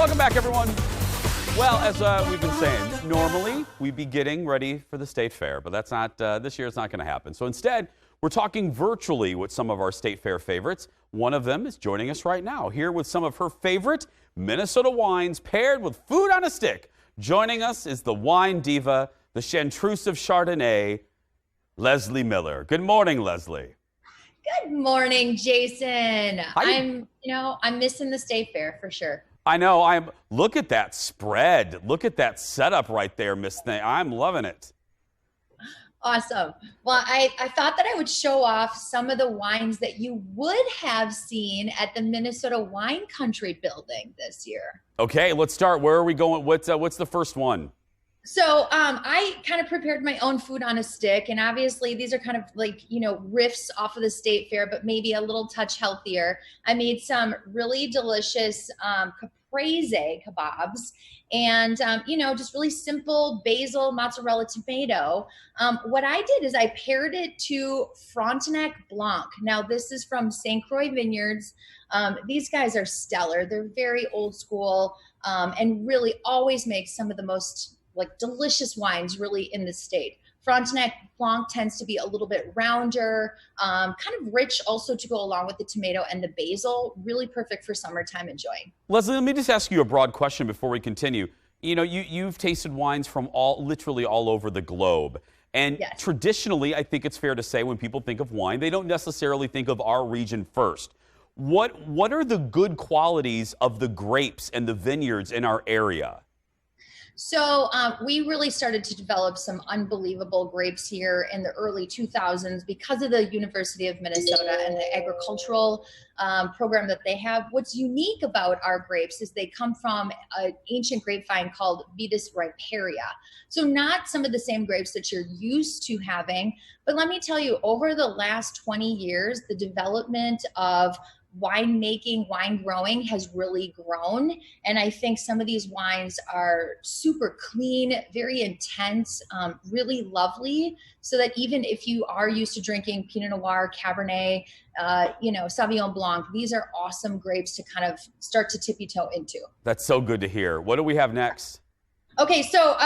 Welcome back, everyone. Well, as we've been saying, normally we'd be getting ready for the state fair, but that's not, this year it's not going to happen. So instead, we're talking virtually with some of our state fair favorites. One of them is joining us right now, here with some of her favorite Minnesota wines paired with food on a stick. Joining us is the wine diva, the Chanteuse of Chardonnay, Leslee Miller. Good morning, Leslee. Good morning, Jason. Hi. I'm missing the state fair for sure. I know. Look at that spread. Look at that setup right there, Miss Thing. I'm loving it. Awesome. Well, I thought that I would show off some of the wines that you would have seen at the Minnesota Wine Country building this year. Okay, let's start. Where are we going? What's the first one? So I kind of prepared my own food on a stick, and obviously these are kind of like, riffs off of the state fair, but maybe a little touch healthier. I made some really delicious caprese kebabs and, just really simple basil, mozzarella, tomato. What I did is I paired it to Frontenac Blanc. Now, this is from St. Croix Vineyards. These guys are stellar. They're very old school and really always make some of the most delicious wines really in the state. Frontenac Blanc tends to be a little bit rounder, kind of rich also to go along with the tomato and the basil. Really perfect for summertime enjoying. Leslee, let me just ask you a broad question before we continue. You've tasted wines from literally all over the globe. And yes. Traditionally, I think it's fair to say when people think of wine, they don't necessarily think of our region first. What are the good qualities of the grapes and the vineyards in our area? So we really started to develop some unbelievable grapes here in the early 2000s because of the University of Minnesota and the agricultural program that they have. What's unique about our grapes is they come from an ancient grapevine called Vitis riparia. So not some of the same grapes that you're used to having, but let me tell you, over the last 20 years, the development of winemaking, wine growing has really grown. And I think some of these wines are super clean, very intense, really lovely. So that even if you are used to drinking Pinot Noir, Cabernet, Sauvignon Blanc, these are awesome grapes to kind of start to tippy-toe into. That's so good to hear. What do we have next? Okay, so,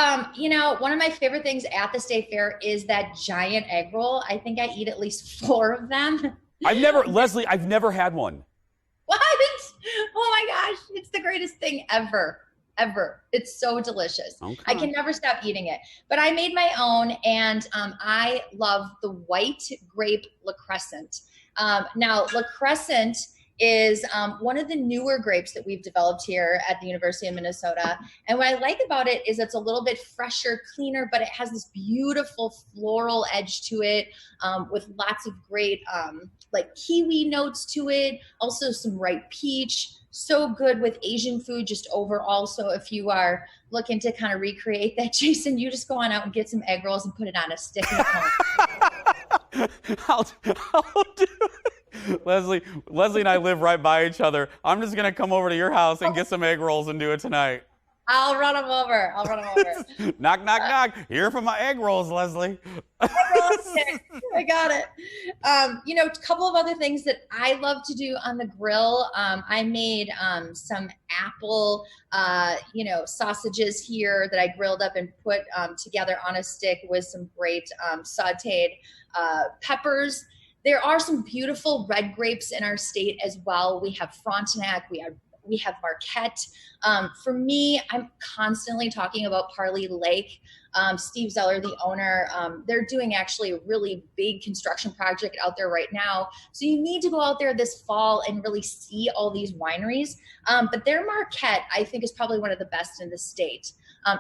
one of my favorite things at the state fair is that giant egg roll. I think I eat at least 4 of them. Leslee, I've never had one. What? Oh my gosh, it's the greatest thing ever. It's so delicious. Okay. I can never stop eating it. But I made my own, and I love the white grape La Crescent. Now, La Crescent is one of the newer grapes that we've developed here at the University of Minnesota. And what I like about it is it's a little bit fresher, cleaner, but it has this beautiful floral edge to it with lots of great kiwi notes to it, also some ripe peach. So good with Asian food just overall. So if you are looking to kind of recreate that, Jason, you just go on out and get some egg rolls and put it on a stick and I'll do it. Leslee and I live right by each other. I'm just going to come over to your house and get some egg rolls and do it tonight. I'll run them over. Knock, knock, knock. Here for my egg rolls, Leslee. I got it. A couple of other things that I love to do on the grill. I made some apple, sausages here that I grilled up and put together on a stick with some great sauteed peppers. There are some beautiful red grapes in our state as well. We have Frontenac, we have Marquette. For me, I'm constantly talking about Parley Lake. Steve Zeller, the owner, they're doing actually a really big construction project out there right now. So you need to go out there this fall and really see all these wineries. But their Marquette, I think, is probably one of the best in the state.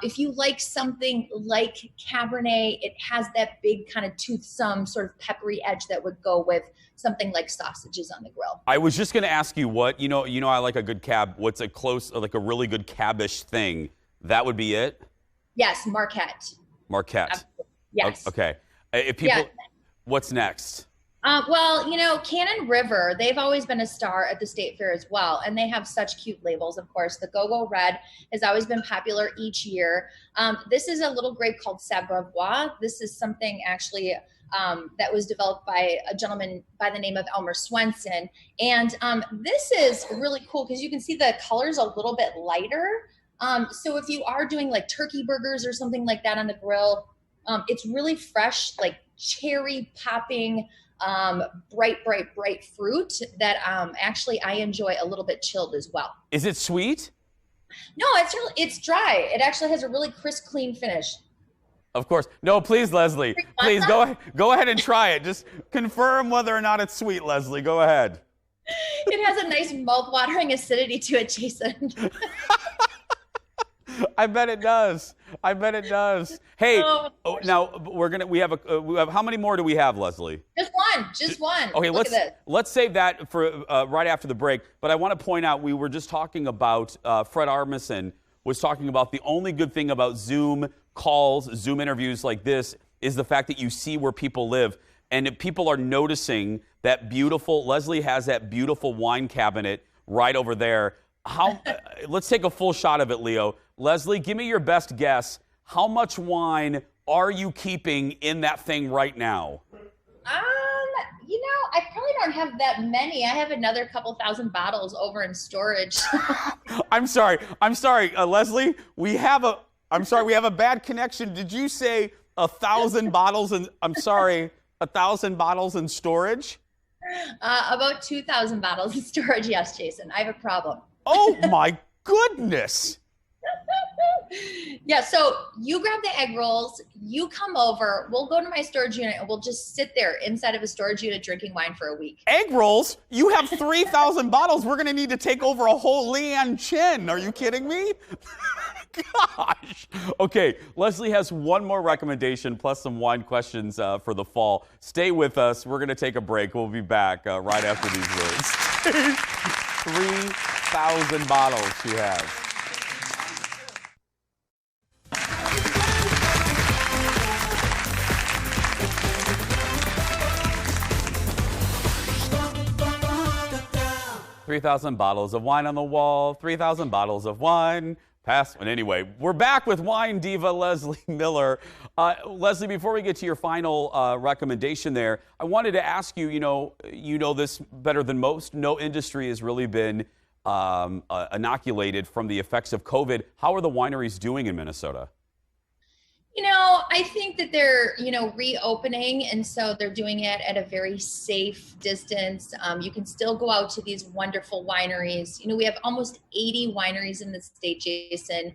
If you like something like Cabernet, it has that big kind of toothsome sort of peppery edge that would go with something like sausages on the grill. I was just going to ask you I like a good cab. What's a really good cabish thing? That would be it? Yes, Marquette. Marquette. Absolutely. Yes. Okay. What's next? Cannon River, they've always been a star at the state fair as well. And they have such cute labels, of course. The Go-Go Red has always been popular each year. This is a little grape called Sabravois. This is something actually that was developed by a gentleman by the name of Elmer Swenson. And this is really cool because you can see the color's a little bit lighter. So if you are doing like turkey burgers or something like that on the grill, it's really fresh, like cherry popping, bright fruit that actually I enjoy a little bit chilled as well. Is it sweet? No, it's dry. It actually has a really crisp, clean finish. Of course. No, please, Leslie. Please go ahead and try it. Just confirm whether or not it's sweet, Leslie. Go ahead. It has a nice mouth-watering acidity to it, Jason. I bet it does. I bet it does. Hey, now we have how many more do we have, Leslie? Just one. Okay, let's save that for right after the break. But I want to point out we were just talking about Fred Armisen was talking about the only good thing about Zoom calls, Zoom interviews like this is the fact that you see where people live, and if people are noticing that Leslie has that beautiful wine cabinet right over there. Let's take a full shot of it, Leo. Leslie, give me your best guess. How much wine are you keeping in that thing right now? I probably don't have that many. I have another couple thousand bottles over in storage. I'm sorry, Leslie. We have a bad connection. Did you say 1,000 bottles? I'm sorry, 1,000 bottles in storage? About 2,000 bottles in storage. Yes, Jason. I have a problem. Oh my goodness. Yeah, so you grab the egg rolls, you come over, we'll go to my storage unit, and we'll just sit there inside of a storage unit drinking wine for a week. Egg rolls? You have 3,000 bottles. We're going to need to take over a whole Leanne Chin. Are you kidding me? Gosh. Okay, Leslie has one more recommendation plus some wine questions for the fall. Stay with us. We're going to take a break. We'll be back right after these words. 3,000 bottles she has. $3,000 bottles of wine on the wall, 3,000 bottles of wine. And anyway, we're back with wine diva Leslee Miller. Leslie, before we get to your final recommendation there, I wanted to ask you, you know this better than most. No industry has really been inoculated from the effects of COVID. How are the wineries doing in Minnesota? I think that they're, reopening, and so they're doing it at a very safe distance. You can still go out to these wonderful wineries. We have almost 80 wineries in the state, Jason.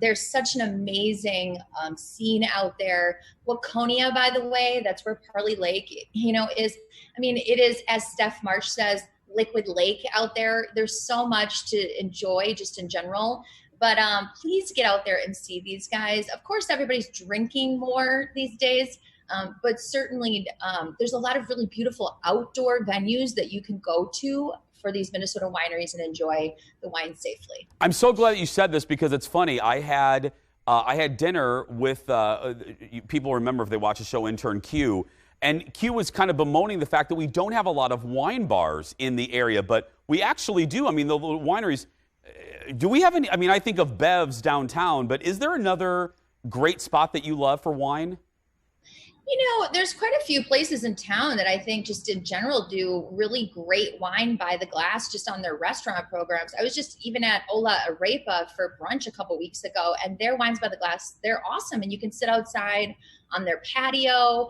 There's such an amazing scene out there. Waconia, by the way, that's where Parley Lake, is. It is, as Steph March says, liquid lake out there. There's so much to enjoy just in general. But please get out there and see these guys. Of course, everybody's drinking more these days, but certainly there's a lot of really beautiful outdoor venues that you can go to for these Minnesota wineries and enjoy the wine safely. I'm so glad that you said this because it's funny. I had dinner with people remember if they watch the show Intern Q, and Q was kind of bemoaning the fact that we don't have a lot of wine bars in the area, but we actually do. The little wineries. Do we have any? I think of Bev's downtown, but is there another great spot that you love for wine? There's quite a few places in town that I think just in general do really great wine by the glass just on their restaurant programs. I was just even at Ola Arepa for brunch a couple weeks ago, and their wines by the glass, they're awesome. And you can sit outside on their patio.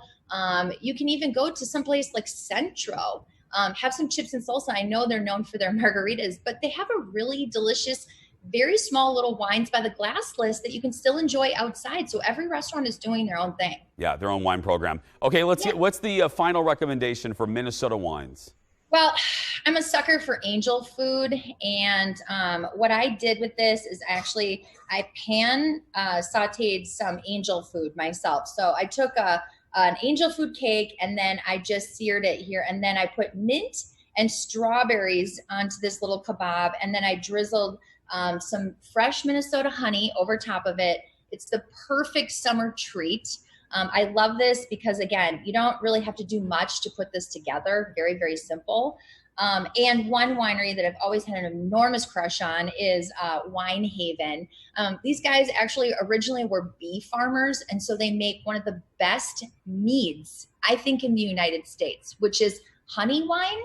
You can even go to someplace like Centro. Have some chips and salsa. I know they're known for their margaritas, but they have a really delicious, very small little wines by the glass list that you can still enjoy outside. So every restaurant is doing their own thing. Yeah, their own wine program. Okay, let's get, what's the final recommendation for Minnesota wines? Well, I'm a sucker for angel food. And what I did with this is actually I sauteed some angel food myself. So I took an angel food cake, and then I just seared it here. And then I put mint and strawberries onto this little kebab. And then I drizzled some fresh Minnesota honey over top of it. It's the perfect summer treat. I love this because, again, you don't really have to do much to put this together. Very, very simple. And one winery that I've always had an enormous crush on is Wine Haven. These guys actually originally were bee farmers, and so they make one of the best meads, I think, in the United States, which is honey wine,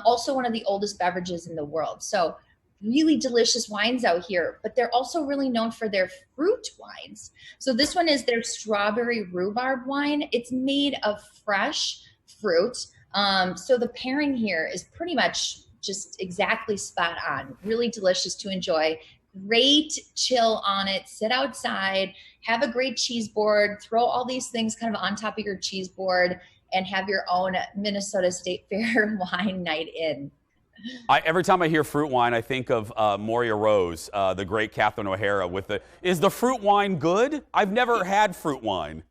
also one of the oldest beverages in the world. So really delicious wines out here, but they're also really known for their fruit wines. So this one is their strawberry rhubarb wine. It's made of fresh fruit. So the pairing here is pretty much just exactly spot on. Really delicious to enjoy. Great chill on it. Sit outside, have a great cheese board, throw all these things kind of on top of your cheese board, and have your own Minnesota State Fair wine night in. Every time I hear fruit wine, I think of Moria Rose, the great Catherine O'Hara. Is the fruit wine good? I've never had fruit wine.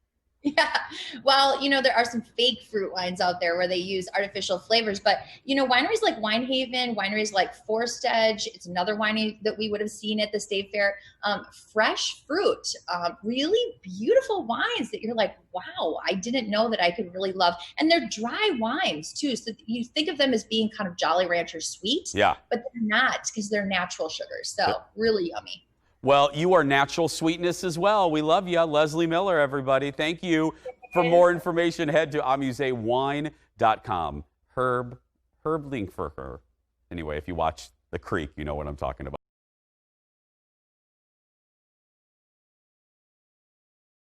Yeah, well, there are some fake fruit wines out there where they use artificial flavors, but wineries like Wine Haven, wineries like Forest Edge, it's another winery that we would have seen at the State Fair. Fresh fruit, really beautiful wines that you're like, wow, I didn't know that I could really love. And they're dry wines too, so you think of them as being kind of Jolly Rancher sweet, yeah, but they're not because they're natural sugars. So really yummy. Well, you are natural sweetness as well. We love you. Leslee Miller, everybody. Thank you. For more information, head to amusewine.com. Herb link for her. Anyway, if you watch The Creek, you know what I'm talking about.